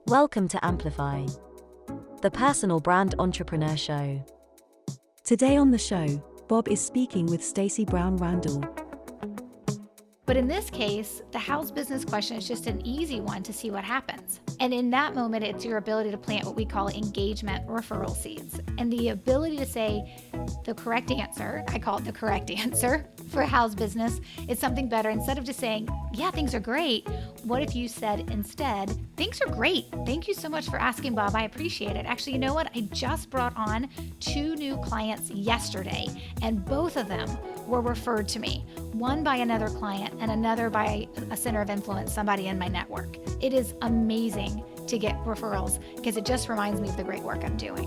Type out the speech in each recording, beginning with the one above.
Welcome to Amplify, the personal brand entrepreneur show. Today on the show, Bob is speaking with Stacey Brown Randall. But in this case, the how's business question is just an easy one to see what happens. And in that moment, it's your ability to plant what we call engagement referral seeds. And the ability to say the correct answer, I call it the correct answer for how's business, is something better. Instead of just saying, yeah, things are great, what if you said instead, things are great. Thank you so much for asking, Bob. I appreciate it. Actually, you know what? I just brought on 2 new clients yesterday, and both of them were referred to me, one by another client and another by a center of influence, somebody in my network. It is amazing to get referrals because it just reminds me of the great work I'm doing.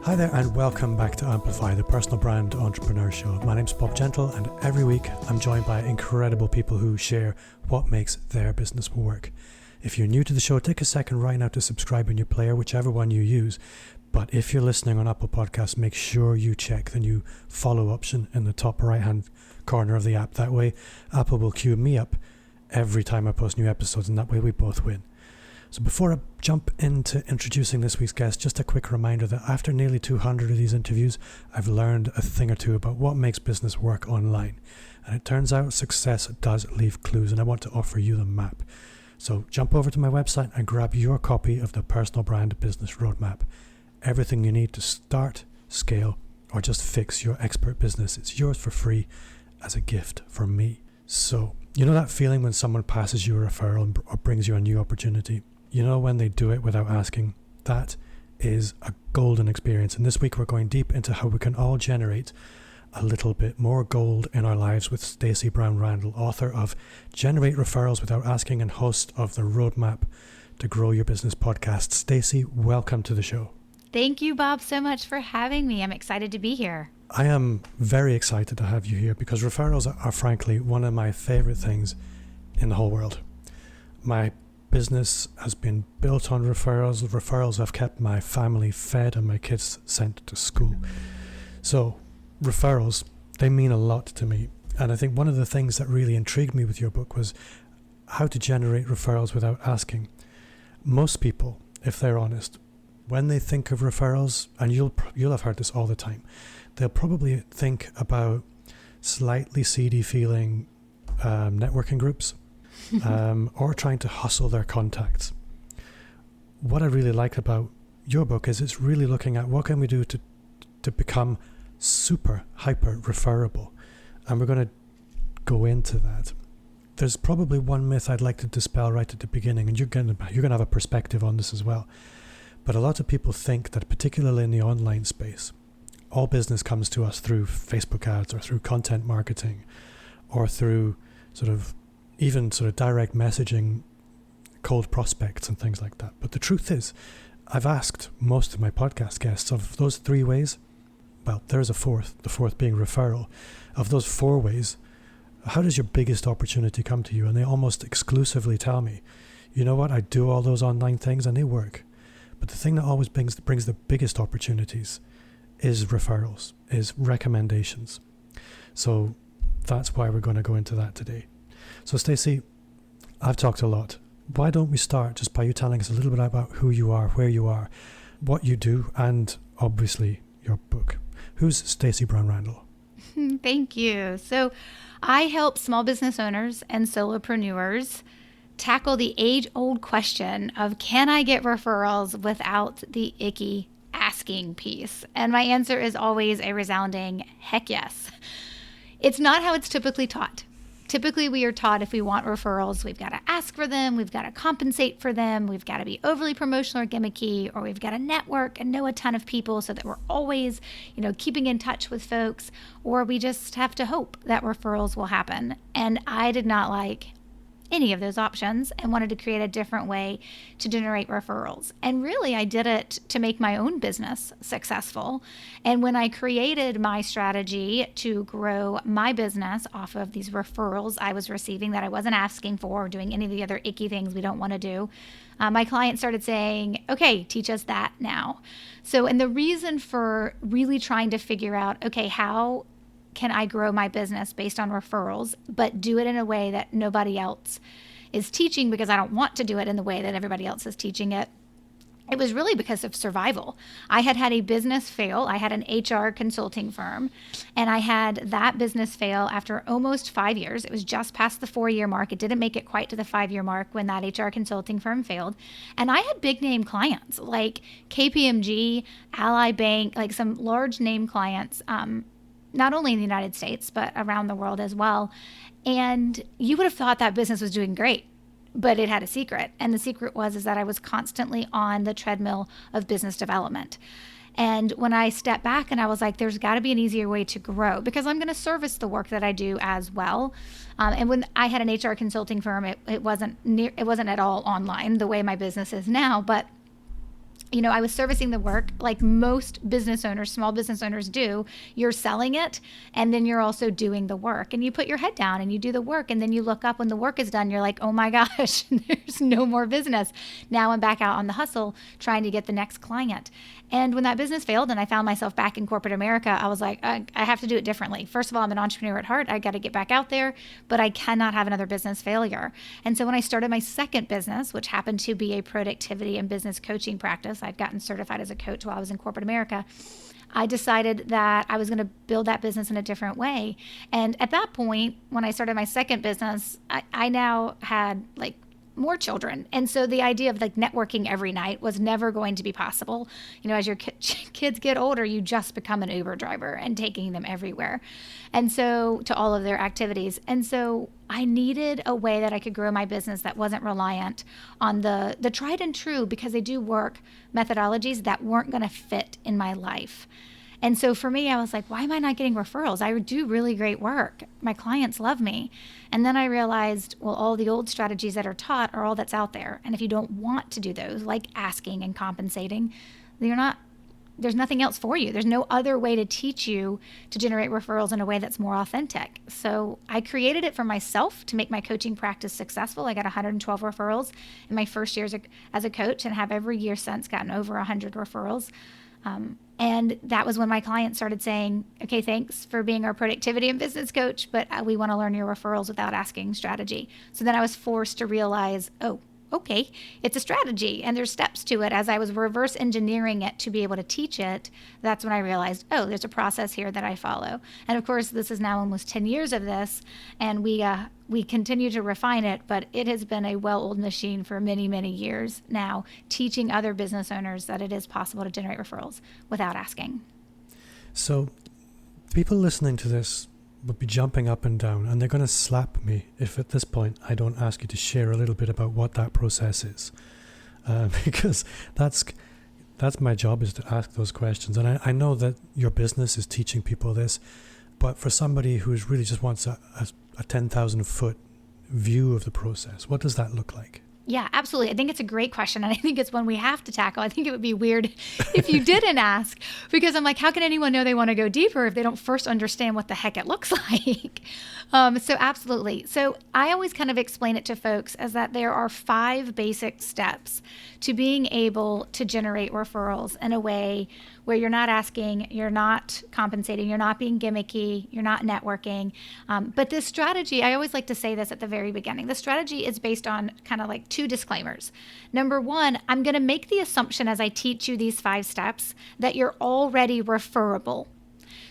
Hi there and welcome back to Amplify, the personal brand entrepreneur show. My name's Bob Gentle and every week I'm joined by incredible people who share what makes their business work. If you're new to the show, take a second right now to subscribe in your player, whichever one you use. But if you're listening on Apple Podcasts, make sure you check the new follow option in the top right-hand corner of the app. That way, Apple will queue me up every time I post new episodes, and that way we both win. So before I jump into introducing this week's guest, just a quick reminder that after nearly 200 of these interviews, I've learned a thing or two about what makes business work online. And it turns out success does leave clues, and I want to offer you the map. So jump over to my website and grab your copy of the Personal Brand Business Roadmap. Everything you need to start, scale, or just fix your expert business. It's yours for free as a gift from me. So, you know that feeling when someone passes you a referral or brings you a new opportunity? You know when they do it without asking? That is a golden experience. And this week we're going deep into how we can all generate a little bit more gold in our lives with Stacey Brown Randall, author of Generate Referrals Without Asking and host of the Roadmap to Grow Your Business podcast. Stacey, welcome to the show. Thank you, Bob, so much for having me. I'm excited to be here. I am very excited to have you here because referrals are frankly one of my favorite things in the whole world. My business has been built on referrals. Referrals have kept my family fed and my kids sent to school. So referrals, they mean a lot to me. And I think one of the things that really intrigued me with your book was how to generate referrals without asking. Most people, if they're honest, when they think of referrals, and you'll have heard this all the time, they'll probably think about slightly seedy feeling networking groups or trying to hustle their contacts. What I really like about your book is it's really looking at what can we do to become super hyper referable, and we're going to go into that. There's probably one myth I'd like to dispel right at the beginning, and you're going to have a perspective on this as well. But a lot of people think that, particularly in the online space, all business comes to us through Facebook ads or through content marketing or through even direct messaging, cold prospects and things like that. But the truth is, I've asked most of my podcast guests of those 3 ways, well, there's a fourth, the fourth being referral. Of those 4 ways, how does your biggest opportunity come to you? And they almost exclusively tell me, you know what, I do all those online things and they work. But the thing that always brings the biggest opportunities is referrals, is recommendations. So that's why we're going to go into that today. So Stacey, I've talked a lot. Why don't we start just by you telling us a little bit about who you are, where you are, what you do, and obviously your book. Who's Stacey Brown Randall? Thank you. So I help small business owners and solopreneurs tackle the age-old question of, can I get referrals without the icky asking piece? And my answer is always a resounding heck yes. It's not how it's typically taught. Typically, we are taught if we want referrals, we've got to ask for them, we've got to compensate for them, we've got to be overly promotional or gimmicky, or we've got to network and know a ton of people so that we're always, keeping in touch with folks, or we just have to hope that referrals will happen. And I did not like any of those options and wanted to create a different way to generate referrals. And really, I did it to make my own business successful. And when I created my strategy to grow my business off of these referrals I was receiving that I wasn't asking for or doing any of the other icky things we don't want to do, my clients started saying, okay, teach us that now. So, and the reason for really trying to figure out, okay, how can I grow my business based on referrals, but do it in a way that nobody else is teaching because I don't want to do it in the way that everybody else is teaching it. It was really because of survival. I had a business fail. I had an HR consulting firm, and I had that business fail after almost 5 years. It was just past the 4-year mark. It didn't make it quite to the 5-year mark when that HR consulting firm failed. And I had big name clients like KPMG, Ally Bank, like some large name clients, not only in the United States, but around the world as well. And you would have thought that business was doing great, but it had a secret. And the secret is that I was constantly on the treadmill of business development. And when I stepped back and I was like, there's got to be an easier way to grow because I'm going to service the work that I do as well. And when I had an HR consulting firm, it wasn't at all online the way my business is now, but I was servicing the work like most business owners, small business owners do. You're selling it, and then you're also doing the work. And you put your head down and you do the work, and then you look up when the work is done. You're like, oh my gosh, there's no more business. Now I'm back out on the hustle trying to get the next client. And when that business failed and I found myself back in corporate America, I was like, I have to do it differently. First of all, I'm an entrepreneur at heart. I got to get back out there, but I cannot have another business failure. And so when I started my second business, which happened to be a productivity and business coaching practice, I'd gotten certified as a coach while I was in corporate America. I decided that I was going to build that business in a different way. And at that point, when I started my second business, I now had like more children. And so the idea of like networking every night was never going to be possible. As your kids get older, you just become an Uber driver and taking them everywhere. And so to all of their activities. And so I needed a way that I could grow my business that wasn't reliant on the tried and true, because they do work methodologies that weren't going to fit in my life. And so for me, I was like, why am I not getting referrals? I do really great work. My clients love me. And then I realized, well, all the old strategies that are taught are all that's out there. And if you don't want to do those, like asking and compensating, there's nothing else for you. There's no other way to teach you to generate referrals in a way that's more authentic. So I created it for myself to make my coaching practice successful. I got 112 referrals in my first year as a coach, and have every year since gotten over 100 referrals. And that was when my clients started saying, okay, thanks for being our productivity and business coach, but we want to learn your referrals without asking strategy. So then I was forced to realize, oh, okay, it's a strategy and there's steps to it. As I was reverse engineering it to be able to teach it, that's when I realized, oh, there's a process here that I follow. And of course, this is now almost 10 years of this, and we continue to refine it, but it has been a well-oiled machine for many, many years now, teaching other business owners that it is possible to generate referrals without asking. So people listening to this would be jumping up and down, and they're going to slap me if at this point I don't ask you to share a little bit about what that process is, because that's my job, is to ask those questions. And I know that your business is teaching people this, but for somebody who really just wants a 10,000 foot view of the process, what does that look like? Yeah, absolutely. I think it's a great question, and I think it's one we have to tackle. I think it would be weird if you didn't ask, because I'm like, how can anyone know they want to go deeper if they don't first understand what the heck it looks like? So absolutely. So I always kind of explain it to folks as that there are 5 basic steps to being able to generate referrals in a way where you're not asking, you're not compensating, you're not being gimmicky, you're not networking. But this strategy, I always like to say this at the very beginning, the strategy is based on kind of like 2 disclaimers. Number 1, I'm going to make the assumption as I teach you these 5 steps that you're already referable.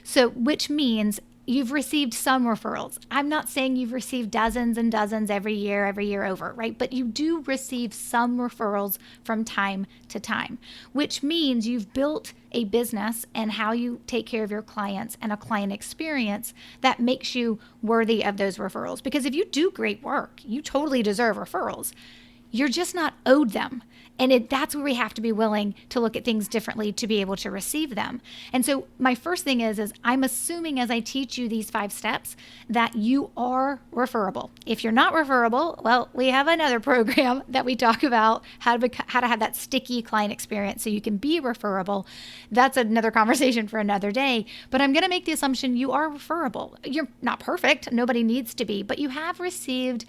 So, which means you've received some referrals. I'm not saying you've received dozens and dozens every year over, right? But you do receive some referrals from time to time, which means you've built a business and how you take care of your clients and a client experience that makes you worthy of those referrals. Because if you do great work, you totally deserve referrals. You're just not owed them. And that's where we have to be willing to look at things differently to be able to receive them. And so my first thing is I'm assuming as I teach you these 5 steps that you are referable. If you're not referable, well, we have another program that we talk about how to have that sticky client experience so you can be referable. That's another conversation for another day. But I'm going to make the assumption you are referable. You're not perfect. Nobody needs to be. But you have received,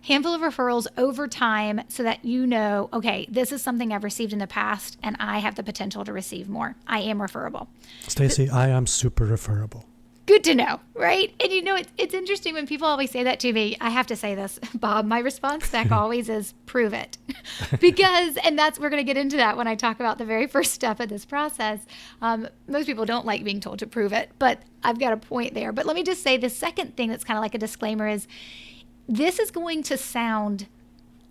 handful of referrals over time so that okay, this is something I've received in the past and I have the potential to receive more. I am referable. Stacey, I am super referable. Good to know, right? And it's interesting when people always say that to me. I have to say this, Bob, my response back always is prove it. Because, and we're going to get into that when I talk about the very first step of this process. Most people don't like being told to prove it, but I've got a point there. But let me just say the second thing that's kind of like a disclaimer is this is going to sound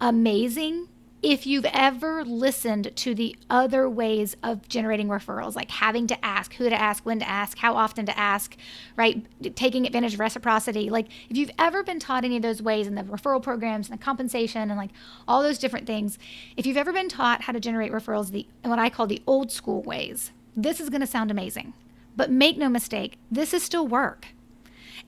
amazing if you've ever listened to the other ways of generating referrals, like having to ask, who to ask, when to ask, how often to ask, right? Taking advantage of reciprocity. Like if you've ever been taught any of those ways in the referral programs and the compensation and like all those different things, if you've ever been taught how to generate referrals, what I call the old school ways, this is going to sound amazing. But make no mistake, this is still work.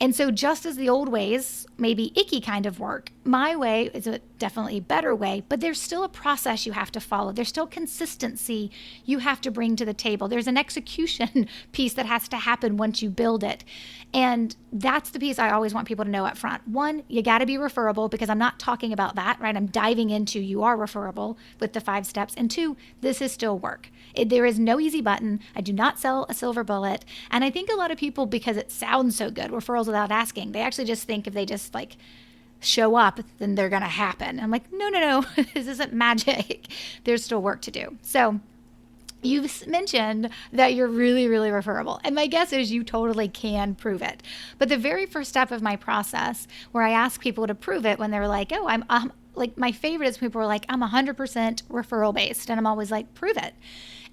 And so just as the old ways, maybe icky kind of work, my way is a definitely better way, but there's still a process you have to follow. There's still consistency you have to bring to the table. There's an execution piece that has to happen once you build it. And that's the piece I always want people to know up front. One, you got to be referable, because I'm not talking about that, right? I'm diving into you are referable with the 5 steps. And 2, this is still work. There is no easy button. I do not sell a silver bullet. And I think a lot of people, because it sounds so good, referrals without asking, they actually just think if they just like show up, then they're going to happen. I'm like, no, this isn't magic. There's still work to do. So you've mentioned that you're really, really referable. And my guess is you totally can prove it. But the very first step of my process, where I ask people to prove it when they're like, oh, I'm like, my favorite is people are like, I'm 100% referral based. And I'm always like, prove it.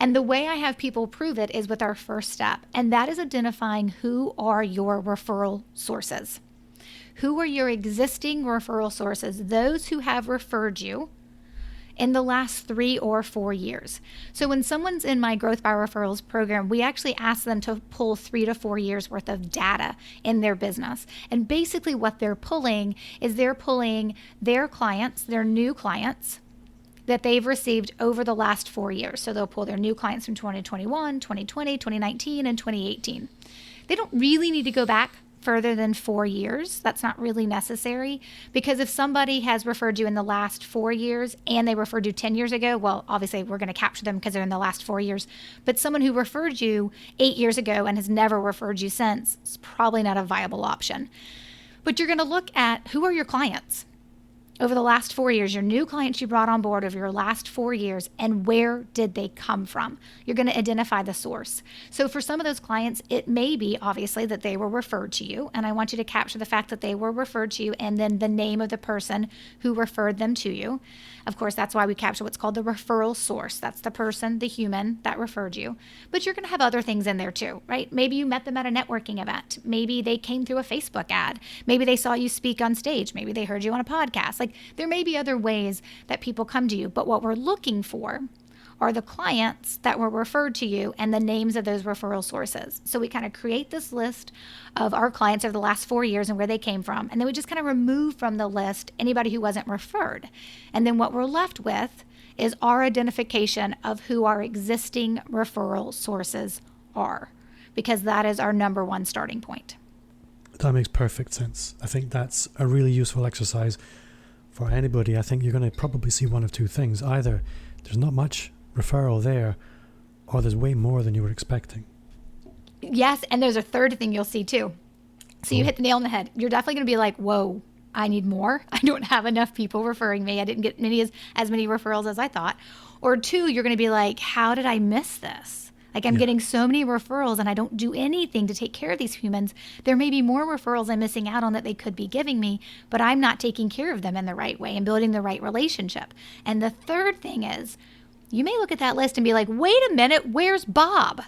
And the way I have people prove it is with our first step. And that is identifying who are your referral sources. Who are your existing referral sources? Those who have referred you in the last 3 or 4 years. So when someone's in my Growth by Referrals program, we actually ask them to pull 3 to 4 years worth of data in their business. And basically what they're pulling is they're pulling their clients, their new clients that they've received over the last 4 years. So they'll pull their new clients from 2021, 2020, 2019, and 2018. They don't really need to go back further than 4 years. That's not really necessary, because if somebody has referred you in the last 4 years and they referred you 10 years ago, well, obviously we're going to capture them because they're in the last 4 years. But someone who referred you 8 years ago and has never referred you since is probably not a viable option. But you're going to look at who are your clients over the last 4 years, your new clients you brought on board over your last 4 years, and where did they come from? You're going to identify the source. So for some of those clients, it may be obviously that they were referred to you, and I want you to capture the fact that they were referred to you and then the name of the person who referred them to you. Of course, that's why we capture what's called the referral source. That's the person, the human that referred you. But you're going to have other things in there too, right? Maybe you met them at a networking event. Maybe they came through a Facebook ad. Maybe they saw you speak on stage. Maybe they heard you on a podcast. Like, there may be other ways that people come to you, but what we're looking for are the clients that were referred to you and the names of those referral sources. So we kind of create this list of our clients over the last 4 years and where they came from. And then we just kind of remove from the list anybody who wasn't referred. And then what we're left with is our identification of who our existing referral sources are, because that is our number one starting point. That makes perfect sense. I think that's a really useful exercise for anybody. I think you're going to probably see one of two things. Either there's not much referral there, or there's way more than you were expecting. Yes, and there's a third thing you'll see too. So you hit the nail on the head. You're definitely going to be like, whoa, I need more. I don't have enough people referring me. I didn't get as many referrals as I thought. Or 2, you're going to be like, how did I miss this? Like, I'm getting so many referrals and I don't do anything to take care of these humans. There may be more referrals I'm missing out on that they could be giving me, but I'm not taking care of them in the right way and building the right relationship. And the third thing is, you may look at that list and be like, wait a minute, where's Bob?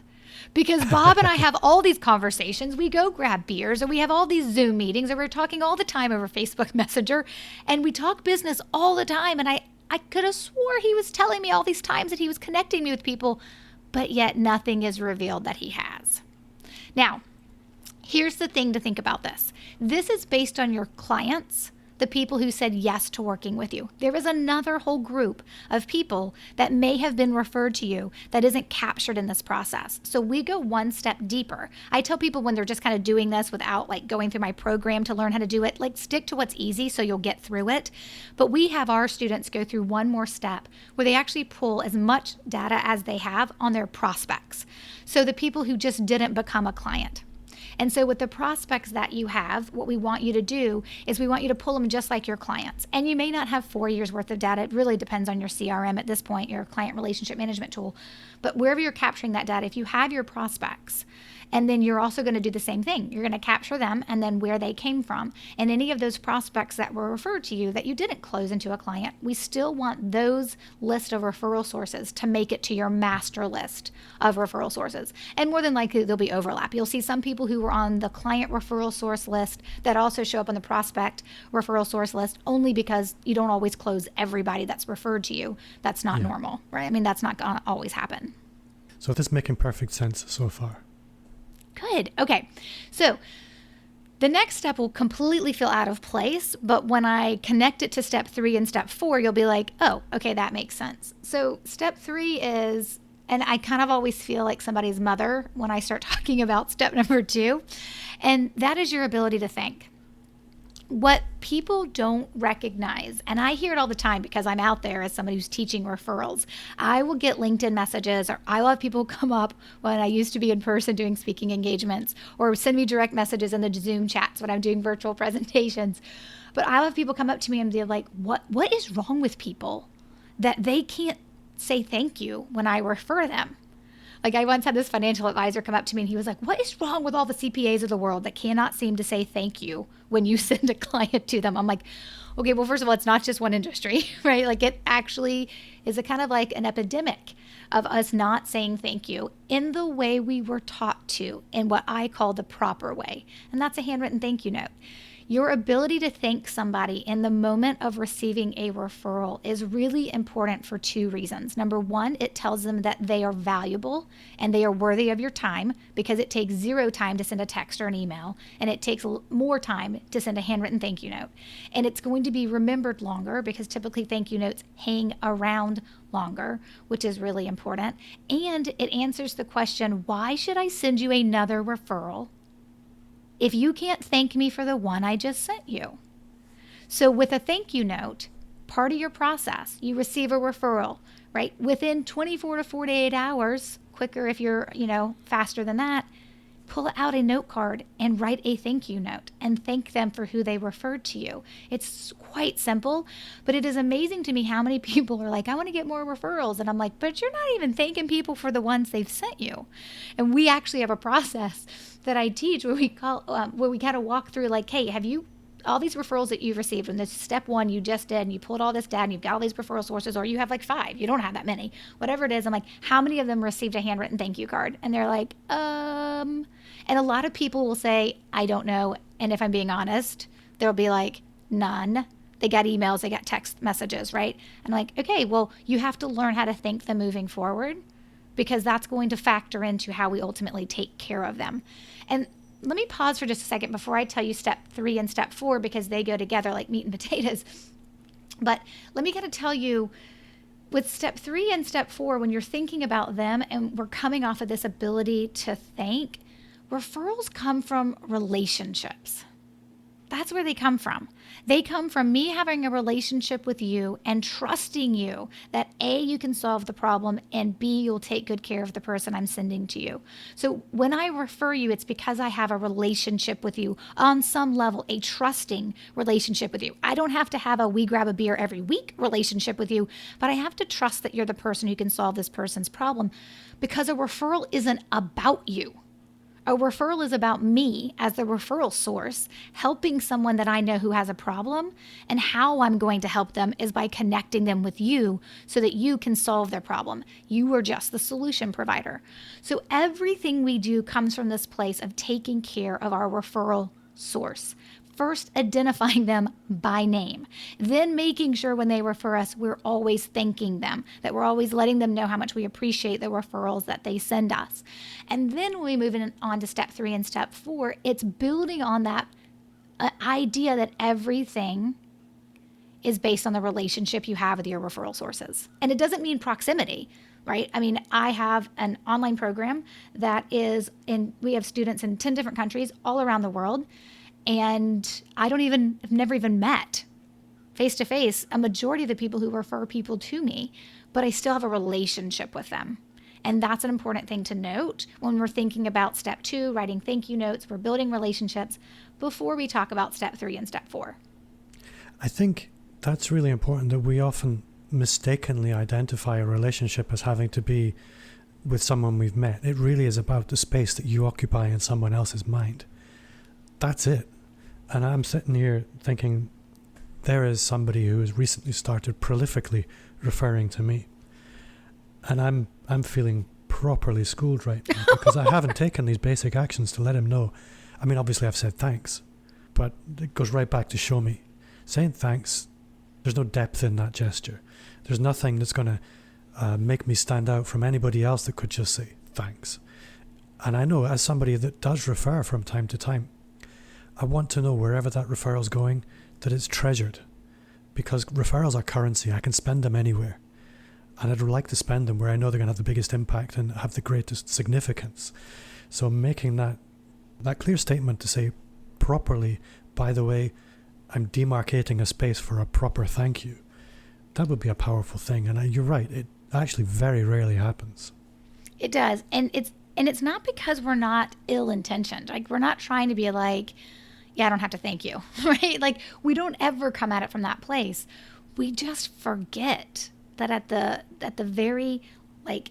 Because Bob and I have all these conversations. We go grab beers, or we have all these Zoom meetings, or we're talking all the time over Facebook Messenger, and we talk business all the time. And I could have swore he was telling me all these times that he was connecting me with people, but yet nothing is revealed that he has. Now, here's the thing to think about this. This is based on your clients, the people who said yes to working with you. There is another whole group of people that may have been referred to you that isn't captured in this process. So we go one step deeper. I tell people when they're just kind of doing this without like going through my program to learn how to do it, like stick to what's easy so you'll get through it. But we have our students go through one more step where they actually pull as much data as they have on their prospects. So the people who just didn't become a client. And so with the prospects that you have, what we want you to do is we want you to pull them just like your clients. And you may not have 4 years worth of data. It really depends on your CRM at this point, your client relationship management tool. But wherever you're capturing that data, if you have your prospects, and then you're also going to do the same thing. You're going to capture them and then where they came from. And any of those prospects that were referred to you that you didn't close into a client, we still want those list of referral sources to make it to your master list of referral sources. And more than likely, there'll be overlap. You'll see some people who were on the client referral source list that also show up on the prospect referral source list, only because you don't always close everybody that's referred to you. That's not normal, right? I mean, that's not going to always happen. So this is making perfect sense so far. Good. Okay. So the next step will completely feel out of place, but when I connect it to step 3 and step 4, you'll be like, oh, okay, that makes sense. So step 3 is, and I kind of always feel like somebody's mother when I start talking about step number 2, and that is your ability to think. What people don't recognize, and I hear it all the time because I'm out there as somebody who's teaching referrals. I will get LinkedIn messages, or I will have people come up when I used to be in person doing speaking engagements, or send me direct messages in the Zoom chats when I'm doing virtual presentations. But I'll have people come up to me and be like, what is wrong with people that they can't say thank you when I refer them? Like I once had this financial advisor come up to me and he was like, what is wrong with all the CPAs of the world that cannot seem to say thank you when you send a client to them? I'm like, okay, well, first of all, it's not just one industry, right? Like it actually is a kind of like an epidemic of us not saying thank you in the way we were taught to, in what I call the proper way. And that's a handwritten thank you note. Your ability to thank somebody in the moment of receiving a referral is really important for 2 reasons. Number 1, it tells them that they are valuable and they are worthy of your time, because it takes 0 time to send a text or an email, and it takes more time to send a handwritten thank you note. And it's going to be remembered longer because typically thank you notes hang around longer, which is really important. And it answers the question, why should I send you another referral if you can't thank me for the one I just sent you? So with a thank you note, part of your process, you receive a referral, right? Within 24 to 48 hours, quicker if you're, faster than that, pull out a note card and write a thank you note and thank them for who they referred to you. It's quite simple, but it is amazing to me how many people are like, I want to get more referrals. And I'm like, but you're not even thanking people for the ones they've sent you. And we actually have a process that I teach where we kind of walk through like, hey, have you, all these referrals that you've received, and this step 1 you just did, and you pulled all this data and you've got all these referral sources, or you have like 5, you don't have that many, whatever it is. I'm like, how many of them received a handwritten thank you card? And they're like, and a lot of people will say, I don't know. And if I'm being honest, they'll be like, none. They got emails, they got text messages, right? And I'm like, okay, well, you have to learn how to thank them moving forward, because that's going to factor into how we ultimately take care of them. And let me pause for just a second before I tell you step 3 and step 4, because they go together like meat and potatoes. But let me kind of tell you, with step 3 and step 4, when you're thinking about them and we're coming off of this ability to thank, referrals come from relationships. That's where they come from. They come from me having a relationship with you and trusting you that A, you can solve the problem, and B, you'll take good care of the person I'm sending to you. So when I refer you, it's because I have a relationship with you on some level, a trusting relationship with you. I don't have to have a we grab a beer every week relationship with you, but I have to trust that you're the person who can solve this person's problem, because a referral isn't about you. A referral is about me as the referral source, helping someone that I know who has a problem, and how I'm going to help them is by connecting them with you so that you can solve their problem. You are just the solution provider. So everything we do comes from this place of taking care of our referral source. First, identifying them by name, then making sure when they refer us, we're always thanking them, that we're always letting them know how much we appreciate the referrals that they send us. And then when we move on to step 3 and step 4, it's building on that idea that everything is based on the relationship you have with your referral sources. And it doesn't mean proximity, right? I mean, I have an online program that we have students in 10 different countries all around the world. And I've never even met face to face a majority of the people who refer people to me, but I still have a relationship with them. And that's an important thing to note when we're thinking about step 2, writing thank you notes, we're building relationships before we talk about step 3 and step 4. I think that's really important, that we often mistakenly identify a relationship as having to be with someone we've met. It really is about the space that you occupy in someone else's mind. That's it. And I'm sitting here thinking, there is somebody who has recently started prolifically referring to me. And I'm feeling properly schooled right now because I haven't taken these basic actions to let him know. I mean, obviously I've said thanks, but it goes right back to show me. Saying thanks, there's no depth in that gesture. There's nothing that's going to make me stand out from anybody else that could just say thanks. And I know, as somebody that does refer from time to time, I want to know wherever that referral's going, that it's treasured. Because referrals are currency. I can spend them anywhere. And I'd like to spend them where I know they're going to have the biggest impact and have the greatest significance. So making that clear statement to say properly, by the way, I'm demarcating a space for a proper thank you, that would be a powerful thing. And you're right, it actually very rarely happens. It does. And it's not because we're not ill-intentioned. Like, we're not trying to be like, yeah, I don't have to thank you, right? Like, we don't ever come at it from that place. We just forget that at the very like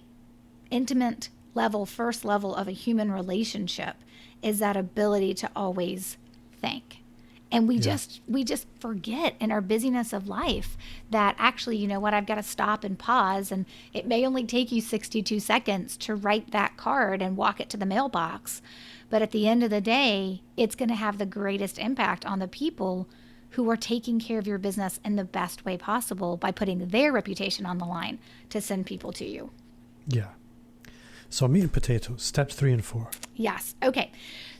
intimate level, first level of a human relationship is that ability to always thank. And we just forget in our busyness of life that actually, you know what, I've got to stop and pause, and it may only take you 62 seconds to write that card and walk it to the mailbox. But at the end of the day, it's going to have the greatest impact on the people who are taking care of your business in the best way possible by putting their reputation on the line to send people to you. Yeah. So meat and potatoes, steps 3 and 4. Yes. Okay.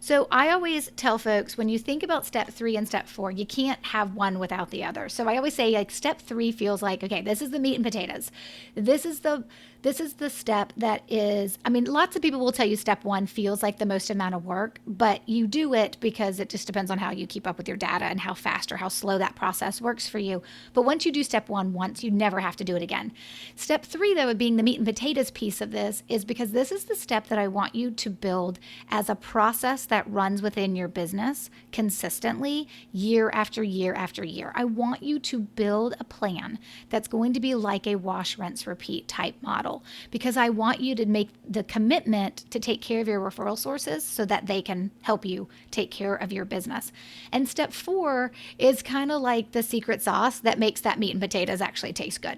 So I always tell folks, when you think about step 3 and step 4, you can't have one without the other. So I always say, like, step 3 feels like, okay, this is the meat and potatoes. This is the step that is, I mean, lots of people will tell you step 1 feels like the most amount of work, but you do it because it just depends on how you keep up with your data and how fast or how slow that process works for you. But once you do step 1 once, you never have to do it again. Step 3, though, being the meat and potatoes piece of this, is because this is the step that I want you to build as a process that runs within your business consistently year after year after year. I want you to build a plan that's going to be like a wash, rinse, repeat type model, because I want you to make the commitment to take care of your referral sources so that they can help you take care of your business. And step 4 is kind of like the secret sauce that makes that meat and potatoes actually taste good.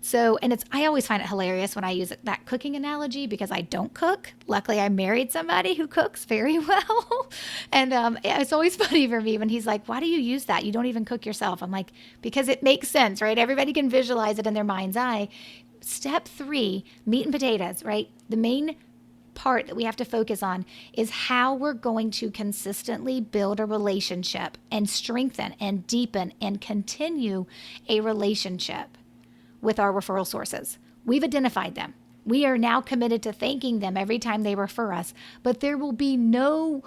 So, and I always find it hilarious when I use that cooking analogy because I don't cook. Luckily, I married somebody who cooks very well. And it's always funny for me when he's like, why do you use that? You don't even cook yourself. I'm like, because it makes sense, right? Everybody can visualize it in their mind's eye. Step 3, meat and potatoes, right? The main part that we have to focus on is how we're going to consistently build a relationship and strengthen and deepen and continue a relationship with our referral sources. We've identified them. We are now committed to thanking them every time they refer us, but there will be no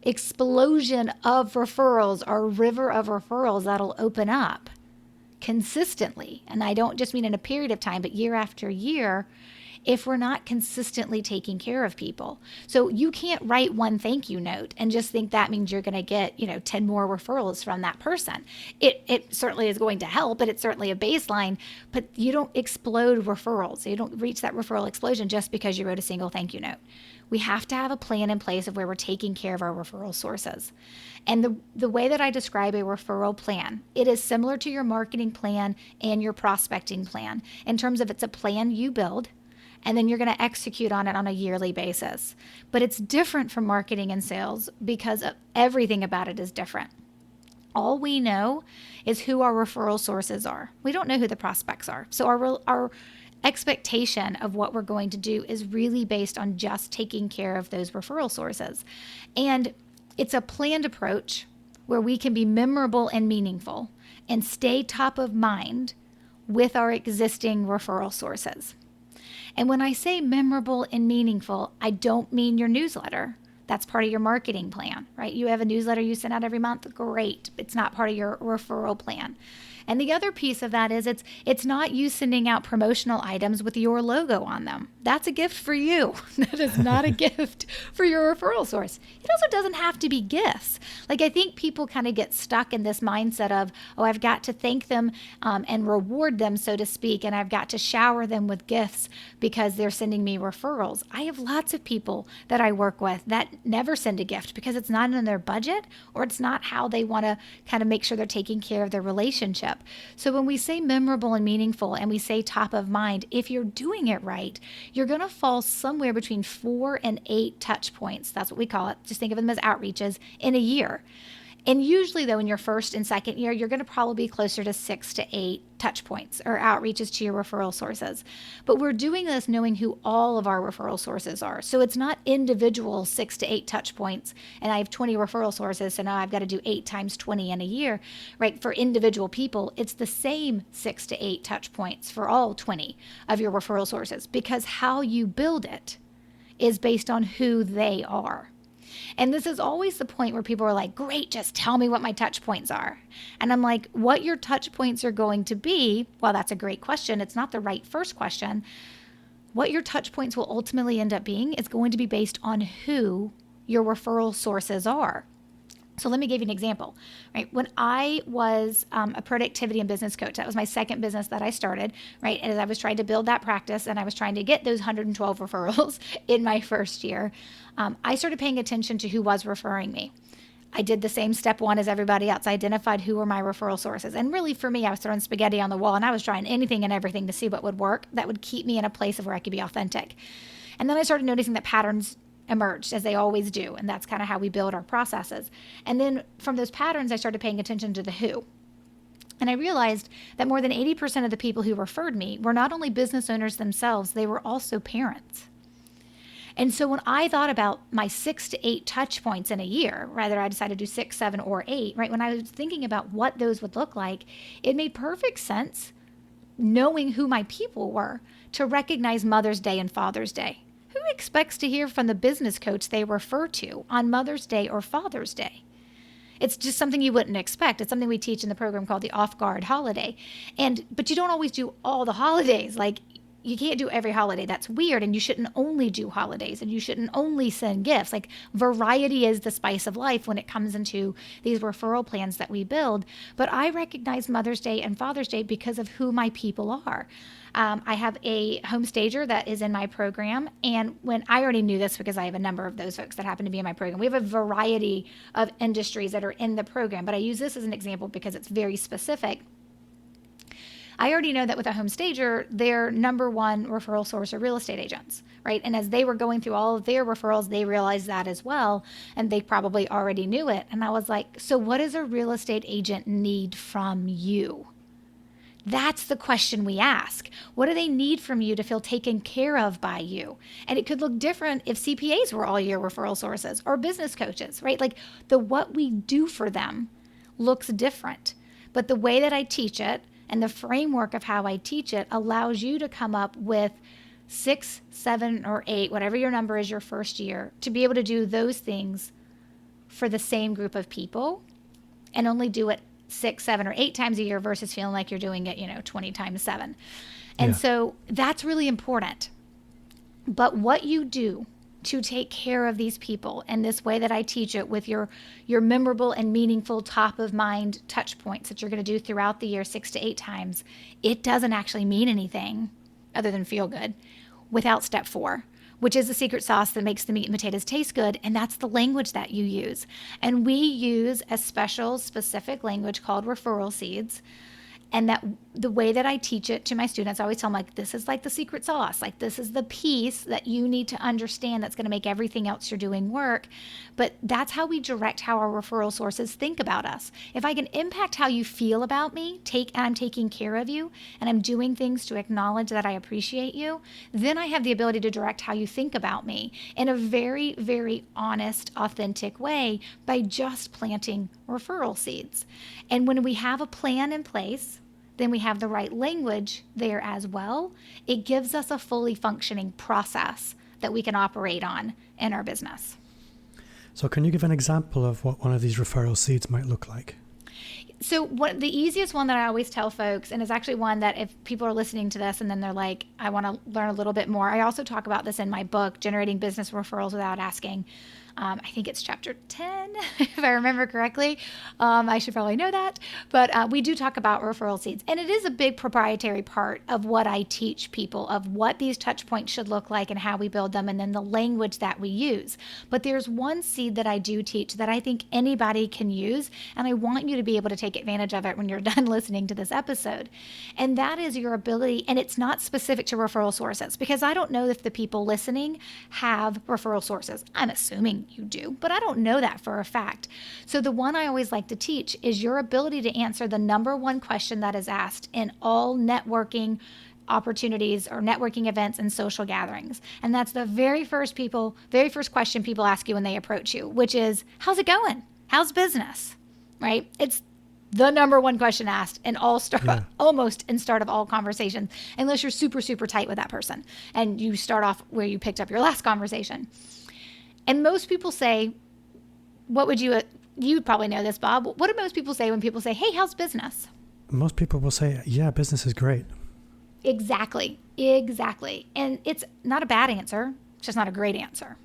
explosion of referrals or river of referrals that'll open up consistently. And I don't just mean in a period of time, but year after year, if we're not consistently taking care of people. So you can't write one thank you note and just think that means you're going to get, 10 more referrals from that person. It certainly is going to help, but it's certainly a baseline, but you don't explode referrals. You don't reach that referral explosion just because you wrote a single thank you note. We have to have a plan in place of where we're taking care of our referral sources. And the way that I describe a referral plan, it is similar to your marketing plan and your prospecting plan in terms of it's a plan you build, and then you're going to execute on it on a yearly basis. But it's different from marketing and sales because everything about it is different. All we know is who our referral sources are. We don't know who the prospects are. So our expectation of what we're going to do is really based on just taking care of those referral sources. And it's a planned approach where we can be memorable and meaningful and stay top of mind with our existing referral sources. And when I say memorable and meaningful, I don't mean your newsletter. That's part of your marketing plan, right? You have a newsletter you send out every month. Great. It's not part of your referral plan. And the other piece of that is it's not you sending out promotional items with your logo on them. That's a gift for you. That is not a gift for your referral source. It also doesn't have to be gifts. Like, I think people kind of get stuck in this mindset of, oh, I've got to thank them and reward them, so to speak, and I've got to shower them with gifts because they're sending me referrals. I have lots of people that I work with that never send a gift because it's not in their budget, or it's not how they want to kind of make sure they're taking care of their relationship. So when we say memorable and meaningful and we say top of mind, if you're doing it right, you're going to fall somewhere between 4 and 8 touch points. That's what we call it. Just think of them as outreaches in a year. And usually, though, in your first and second year, you're going to probably be closer to 6 to 8 touch points or outreaches to your referral sources. But we're doing this knowing who all of our referral sources are. So it's not individual 6 to 8 touch points, and I have 20 referral sources, so now I've got to do 8 times 20 in a year, right? For individual people, it's the same 6 to 8 touch points for all 20 of your referral sources, because how you build it is based on who they are. And this is always the point where people are like, great, just tell me what my touch points are. And I'm like, what your touch points are going to be, well, that's a great question. It's not the right first question. What your touch points will ultimately end up being is going to be based on who your referral sources are. So let me give you an example, right? When I was a productivity and business coach, that was my second business that I started, right? And as I was trying to build that practice and I was trying to get those 112 referrals in my first year, I started paying attention to who was referring me. I did the same step one as everybody else. I identified who were my referral sources. And really for me, I was throwing spaghetti on the wall and I was trying anything and everything to see what would work that would keep me in a place of where I could be authentic. And then I started noticing that patterns emerged, as they always do. And that's kind of how we build our processes. And then from those patterns, I started paying attention to the who. And I realized that more than 80% of the people who referred me were not only business owners themselves, they were also parents. And so when I thought about my 6 to 8 touch points in a year, rather I decided to do 6, 7, or 8, right? When I was thinking about what those would look like, it made perfect sense, knowing who my people were, to recognize Mother's Day and Father's Day. Who expects to hear from the business coach they refer to on Mother's Day or Father's Day? It's just something you wouldn't expect. It's something we teach in the program called the off-guard holiday. But you don't always do all the holidays. Like, you can't do every holiday. That's weird. And you shouldn't only do holidays, and you shouldn't only send gifts. Like, variety is the spice of life when it comes into these referral plans that we build. But I recognize Mother's Day and Father's Day because of who my people are. I have a home stager that is in my program. And when I already knew this because I have a number of those folks that happen to be in my program, we have a variety of industries that are in the program. But I use this as an example because it's very specific. I already know that with a home stager, their number one referral source are real estate agents, right? And as they were going through all of their referrals, they realized that as well. And they probably already knew it. And I was like, so what does a real estate agent need from you? That's the question we ask. What do they need from you to feel taken care of by you? And it could look different if CPAs were all your referral sources or business coaches, right? Like, what we do for them looks different. But the way that I teach it and the framework of how I teach it allows you to come up with 6, 7, or 8, whatever your number is your first year, to be able to do those things for the same group of people and only do it 6, 7, or 8 times a year versus feeling like you're doing it, 20 times 7. And so that's really important. But what you do to take care of these people in this way that I teach it, with your memorable and meaningful top of mind touch points that you're going to do throughout the year 6 to 8 times, it doesn't actually mean anything other than feel good without step 4, which is the secret sauce that makes the meat and potatoes taste good. And that's the language that you use. And we use a special, specific language called referral seeds. And that the way that I teach it to my students, I always tell them, like, this is like the secret sauce. Like, this is the piece that you need to understand that's going to make everything else you're doing work. But that's how we direct how our referral sources think about us. If I can impact how you feel about me, and I'm taking care of you, and I'm doing things to acknowledge that I appreciate you, then I have the ability to direct how you think about me in a very, very honest, authentic way by just planting referral seeds. And when we have a plan in place, then we have the right language there as well. It gives us a fully functioning process that we can operate on in our business. So can you give an example of what one of these referral seeds might look like? So what the easiest one that I always tell folks, and is actually one that if people are listening to this and then they're like, I want to learn a little bit more. I also talk about this in my book, Generating Business Referrals Without Asking. I think it's chapter 10, if I remember correctly. I should probably know that. But we do talk about referral seeds. And it is a big proprietary part of what I teach people, of what these touch points should look like and how we build them, and then the language that we use. But there's one seed that I do teach that I think anybody can use, and I want you to be able to take advantage of it when you're done listening to this episode. And that is your ability, and it's not specific to referral sources, because I don't know if the people listening have referral sources. I'm assuming you do, but I don't know that for a fact. So the one I always like to teach is your ability to answer the number one question that is asked in all networking opportunities or networking events and social gatherings. And that's the very first question people ask you when they approach you, which is, how's it going? How's business? Right? It's the number one question asked in almost in start of all conversations, unless you're super, super tight with that person and you start off where you picked up your last conversation. And most people say, you probably know this, Bob. What do most people say when people say, hey, how's business? Most people will say, yeah, business is great. Exactly. And it's not a bad answer. It's just not a great answer.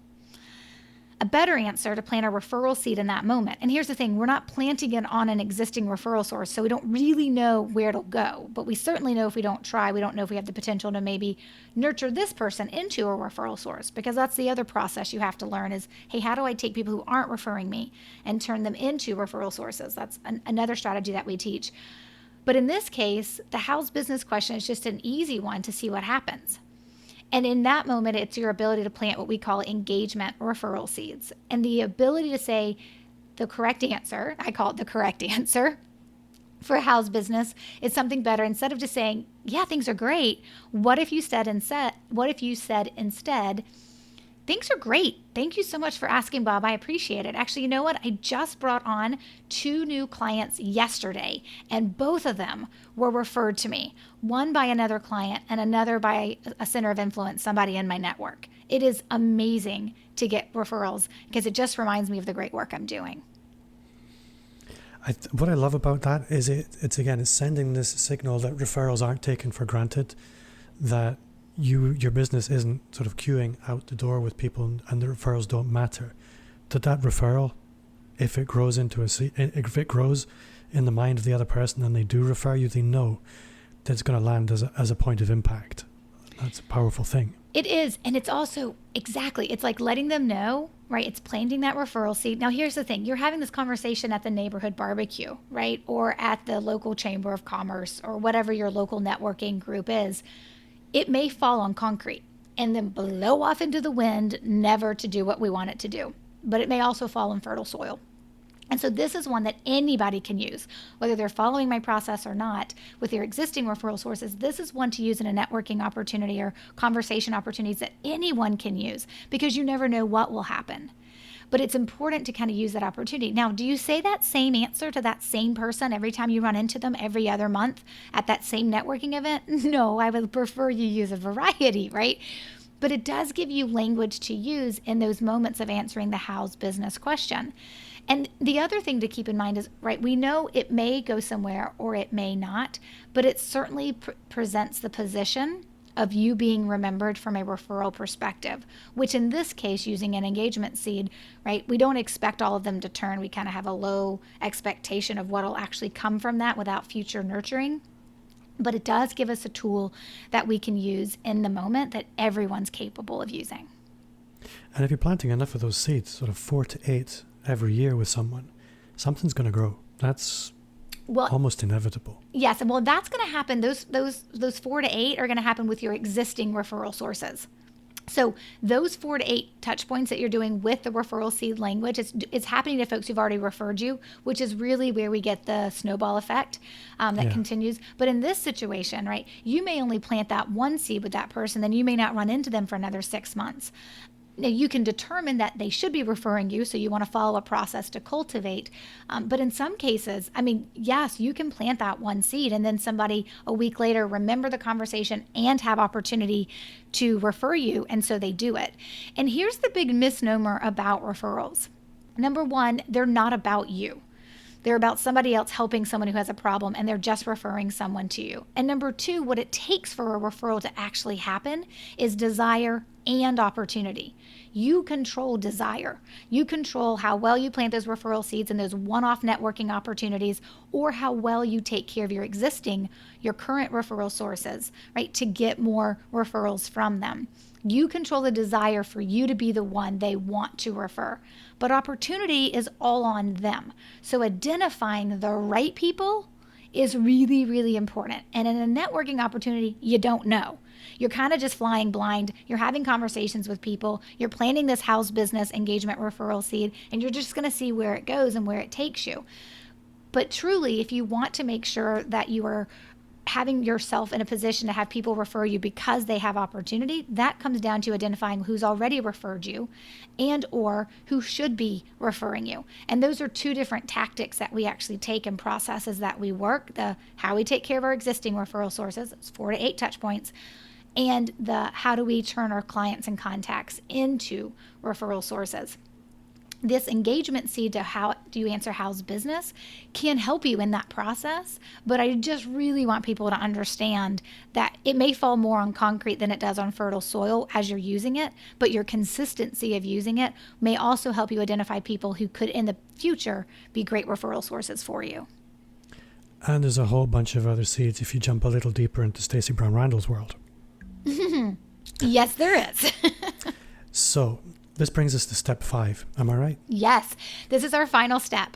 A better answer to plant a referral seed in that moment. And here's the thing, we're not planting it on an existing referral source, so we don't really know where it'll go. But we certainly know if we don't try, we don't know if we have the potential to maybe nurture this person into a referral source, because that's the other process you have to learn is, hey, how do I take people who aren't referring me and turn them into referral sources? That's another strategy that we teach. But in this case, the how's business question is just an easy one to see what happens. And in that moment, it's your ability to plant what we call engagement referral seeds. And the ability to say the correct answer, I call it the correct answer for how's business, is something better. Instead of just saying, yeah, things are great, what if you said instead, things are great. Thank you so much for asking, Bob. I appreciate it. Actually, you know what? I just brought on 2 new clients yesterday, and both of them were referred to me. One by another client and another by a center of influence, somebody in my network. It is amazing to get referrals because it just reminds me of the great work I'm doing. What I love about that is it's sending this signal that referrals aren't taken for granted, that your business isn't sort of queuing out the door with people and the referrals don't matter. That referral, if it grows in the mind of the other person and they do refer you, they know that it's going to land as a point of impact. That's a powerful thing. It is. And it's also it's like letting them know, right? It's planting that referral seed. Now, here's the thing. You're having this conversation at the neighborhood barbecue, right? Or at the local chamber of commerce or whatever your local networking group is. It may fall on concrete and then blow off into the wind, never to do what we want it to do. But it may also fall in fertile soil. And so this is one that anybody can use, whether they're following my process or not. With your existing referral sources, this is one to use in a networking opportunity or conversation opportunities that anyone can use, because you never know what will happen. But it's important to kind of use that opportunity. Now, do you say that same answer to that same person every time you run into them every other month at that same networking event? No, I would prefer you use a variety, right? But it does give you language to use in those moments of answering the how's business question. And the other thing to keep in mind is, right, we know it may go somewhere or it may not, but it certainly presents the position of you being remembered from a referral perspective, which in this case, using an engagement seed, right, we don't expect all of them to turn. We kind of have a low expectation of what will actually come from that without future nurturing. But it does give us a tool that we can use in the moment that everyone's capable of using. And if you're planting enough of those seeds, sort of 4 to 8 every year with someone, something's going to grow. That's almost inevitable. Yes, and that's going to happen. Those 4 to 8 are going to happen with your existing referral sources. So those 4 to 8 touch points that you're doing with the referral seed language, it's happening to folks who've already referred you, which is really where we get the snowball effect that continues. But in this situation, right, you may only plant that one seed with that person, then you may not run into them for another 6 months. Now, you can determine that they should be referring you, so you want to follow a process to cultivate. But in some cases, yes, you can plant that one seed and then somebody a week later remember the conversation and have opportunity to refer you, and so they do it. And here's the big misnomer about referrals. Number one, they're not about you. They're about somebody else helping someone who has a problem, and they're just referring someone to you. And number two, what it takes for a referral to actually happen is desire and opportunity. You control desire. You control how well you plant those referral seeds and those one-off networking opportunities, or how well you take care of your current referral sources, right, to get more referrals from them. You control the desire for you to be the one they want to refer, but opportunity is all on them. So identifying the right people is really, really important. And in a networking opportunity, you don't know. You're kind of just flying blind. You're having conversations with people. You're planning this house business engagement referral seed, and you're just going to see where it goes and where it takes you. But truly, if you want to make sure that you are having yourself in a position to have people refer you because they have opportunity, that comes down to identifying who's already referred you and or who should be referring you. And those are two different tactics that we actually take and processes that we work. The how we take care of our existing referral sources, it's 4 to 8 touch points, and the how do we turn our clients and contacts into referral sources. This engagement seed to how do you answer how's business can help you in that process, but I just really want people to understand that it may fall more on concrete than it does on fertile soil as you're using it, but your consistency of using it may also help you identify people who could in the future be great referral sources for you. And there's a whole bunch of other seeds if you jump a little deeper into Stacey Brown Randall's world. Yes, there is. So this brings us to step 5. Am I right? Yes. This is our final step.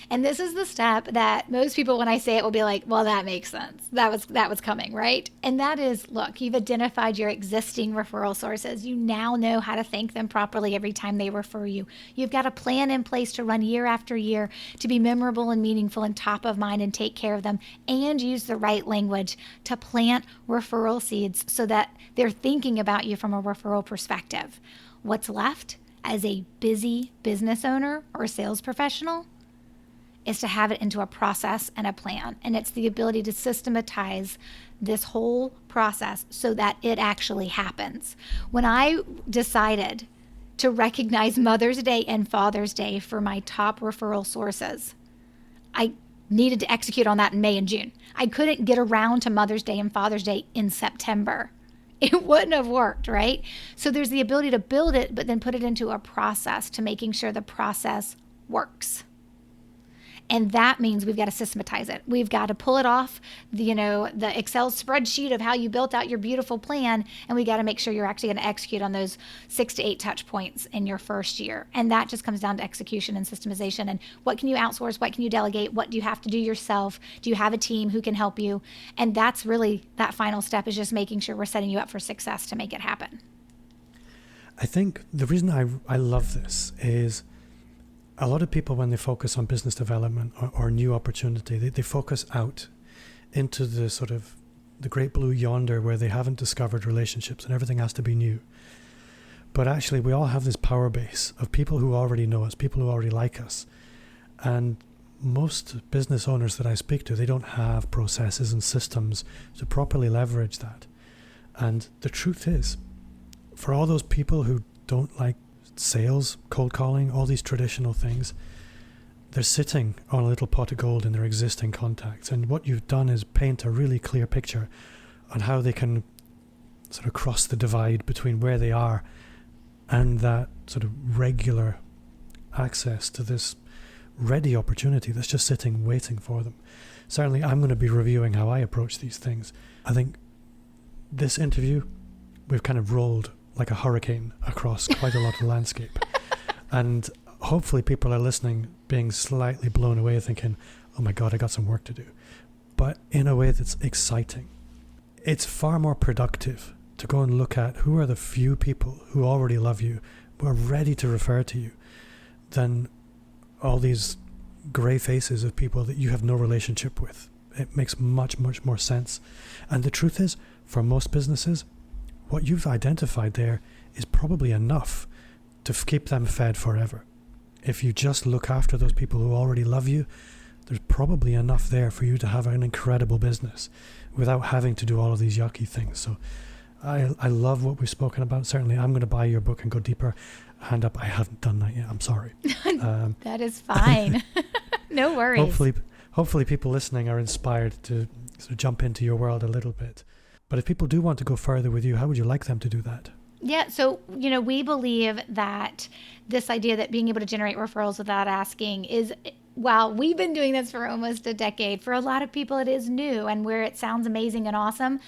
And this is the step that most people, when I say it, will be like, well, that makes sense. That was coming, right? And that is, look, you've identified your existing referral sources. You now know how to thank them properly every time they refer you. You've got a plan in place to run year after year to be memorable and meaningful and top of mind and take care of them, and use the right language to plant referral seeds so that they're thinking about you from a referral perspective. What's left as a busy business owner or sales professional is to have it into a process and a plan. And it's the ability to systematize this whole process so that it actually happens. When I decided to recognize Mother's Day and Father's Day for my top referral sources, I needed to execute on that in May and June. I couldn't get around to Mother's Day and Father's Day in September. It wouldn't have worked, right? So there's the ability to build it, but then put it into a process to making sure the process works. And that means we've got to systematize it. We've got to pull it off the Excel spreadsheet of how you built out your beautiful plan. And we got to make sure you're actually going to execute on those 6 to 8 touch points in your first year. And that just comes down to execution and systemization. And what can you outsource? What can you delegate? What do you have to do yourself? Do you have a team who can help you? And that's really that final step, is just making sure we're setting you up for success to make it happen. I think the reason I love this is a lot of people, when they focus on business development or new opportunity, they focus out into the sort of the great blue yonder where they haven't discovered relationships and everything has to be new. But actually, we all have this power base of people who already know us, people who already like us. And most business owners that I speak to, they don't have processes and systems to properly leverage that. And the truth is, for all those people who don't like sales, cold calling, all these traditional things, they're sitting on a little pot of gold in their existing contacts. And what you've done is paint a really clear picture on how they can sort of cross the divide between where they are and that sort of regular access to this ready opportunity that's just sitting waiting for them. Certainly, I'm going to be reviewing how I approach these things. I think this interview, we've kind of rolled like a hurricane across quite a lot of landscape. And hopefully people are listening being slightly blown away thinking, oh my God, I got some work to do. But in a way that's exciting. It's far more productive to go and look at who are the few people who already love you, who are ready to refer to you, than all these grey faces of people that you have no relationship with. It makes much, much more sense. And the truth is, for most businesses, what you've identified there is probably enough to keep them fed forever. If you just look after those people who already love you, there's probably enough there for you to have an incredible business without having to do all of these yucky things. So I love what we've spoken about. Certainly, I'm going to buy your book and go deeper. Hand up, I haven't done that yet. I'm sorry. That is fine. No worries. Hopefully people listening are inspired to sort of jump into your world a little bit. But if people do want to go further with you, how would you like them to do that? Yeah. So, we believe that this idea that being able to generate referrals without asking is, while we've been doing this for almost a decade, for a lot of people it is new, and where it sounds amazing and awesome,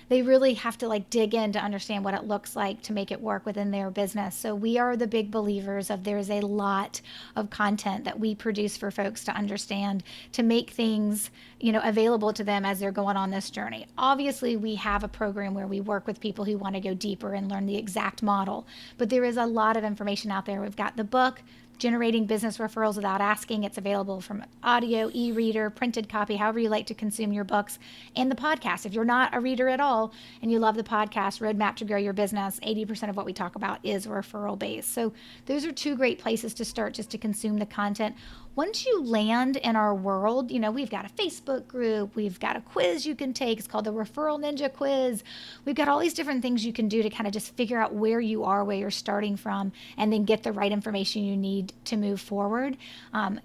they really have to dig in to understand what it looks like to make it work within their business. So we are the big believers of there's a lot of content that we produce for folks to understand, to make things, available to them as they're going on this journey. Obviously, we have a program where we work with people who want to go deeper and learn the exact model, but there is a lot of information out there. We've got the book, Generating Business Referrals Without Asking. It's available from audio, e-reader, printed copy, however you like to consume your books, and the podcast. If you're not a reader at all and you love the podcast, Roadmap to Grow Your Business, 80% of what we talk about is referral based. So those are two great places to start just to consume the content. Once you land in our world, we've got a Facebook group, we've got a quiz you can take. It's called the Referral Ninja Quiz. We've got all these different things you can do to kind of just figure out where you are, where you're starting from, and then get the right information you need to move forward.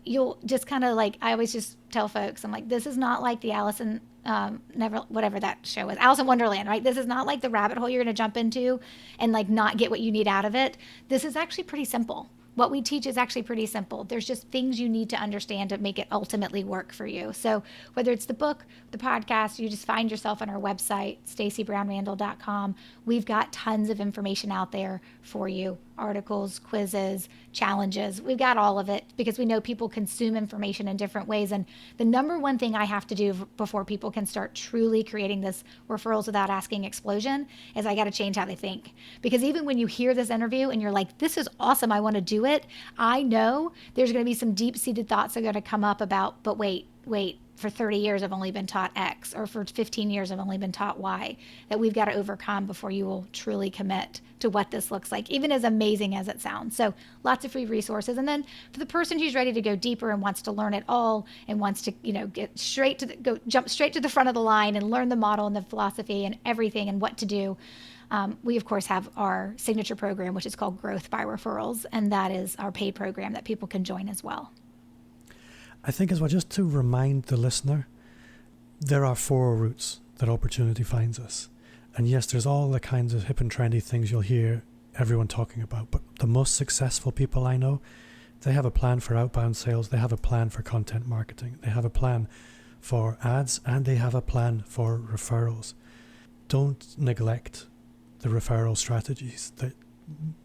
You'll just kind of I always just tell folks, I'm like, this is not like the whatever that show is, Alice in Wonderland, right? This is not like the rabbit hole you're going to jump into and not get what you need out of it. This is actually pretty simple. What we teach is actually pretty simple. There's just things you need to understand to make it ultimately work for you. So whether it's the book, the podcast, you just find yourself on our website, StaceyBrownRandall.com. We've got tons of information out there for you. Articles, quizzes, challenges. We've got all of it because we know people consume information in different ways. And the number one thing I have to do before people can start truly creating this referrals without asking explosion is I got to change how they think. Because even when you hear this interview and you're like, this is awesome, I want to do it, I know there's going to be some deep-seated thoughts that are going to come up about, but wait, for 30 years I've only been taught X, or for 15 years I've only been taught Y, that we've got to overcome before you will truly commit to what this looks like, even as amazing as it sounds. So lots of free resources. And then for the person who's ready to go deeper and wants to learn it all and wants to, jump straight to the front of the line and learn the model and the philosophy and everything and what to do, we of course have our signature program, which is called Growth by Referrals. And that is our paid program that people can join as well. I think as well, just to remind the listener, there are 4 routes that opportunity finds us. And yes, there's all the kinds of hip and trendy things you'll hear everyone talking about. But the most successful people I know, they have a plan for outbound sales. They have a plan for content marketing. They have a plan for ads, and they have a plan for referrals. Don't neglect the referral strategies that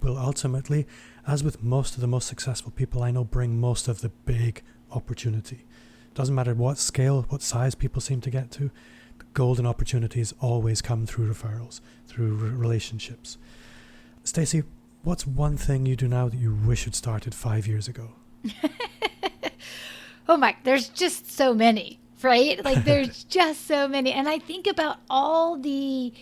will ultimately, as with most of the most successful people I know, bring most of the big opportunity. Doesn't matter what scale, what size people seem to get to, the golden opportunities always come through referrals, through relationships. Stacey, what's one thing you do now that you wish had started 5 years ago? Oh my, there's just so many, right? There's just so many. And I think about all the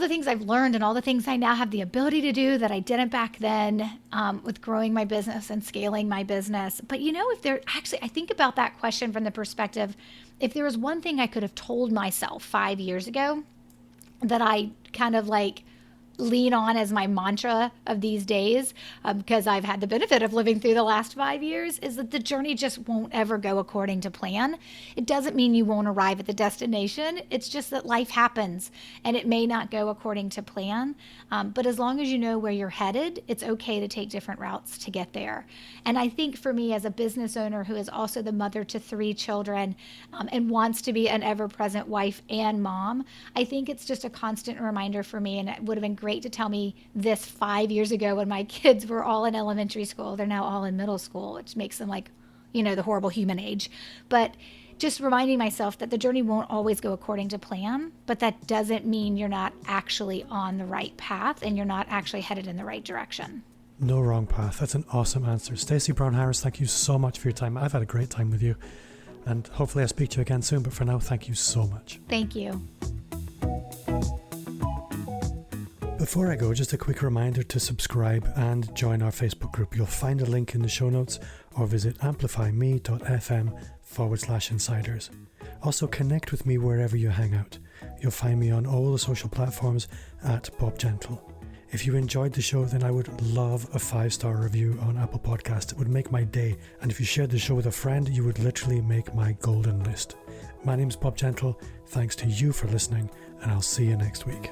things I've learned and all the things I now have the ability to do that I didn't back then, with growing my business and scaling my business. But I think about that question from the perspective, if there was one thing I could have told myself 5 years ago that I kind of lean on as my mantra of these days, because I've had the benefit of living through the last 5 years, is that the journey just won't ever go according to plan. It doesn't mean you won't arrive at the destination. It's just that life happens and it may not go according to plan. But as long as you know where you're headed, it's okay to take different routes to get there. And I think for me as a business owner who is also the mother to 3 children, and wants to be an ever-present wife and mom, I think it's just a constant reminder for me, and it would have been great to tell me this 5 years ago when my kids were all in elementary school. They're now all in middle school, which makes them the horrible human age. But just reminding myself that the journey won't always go according to plan, but that doesn't mean you're not actually on the right path and you're not actually headed in the right direction. No wrong path. That's an awesome answer. Stacey Brown Harris, thank you so much for your time. I've had a great time with you, and hopefully I'll speak to you again soon. But for now, thank you so much. Thank you. Before I go, just a quick reminder to subscribe and join our Facebook group. You'll find a link in the show notes or visit amplifyme.fm/insiders. Also connect with me wherever you hang out. You'll find me on all the social platforms at Bob Gentle. If you enjoyed the show, then I would love a 5-star review on Apple Podcasts. It would make my day. And if you shared the show with a friend, you would literally make my golden list. My name's Bob Gentle. Thanks to you for listening, and I'll see you next week.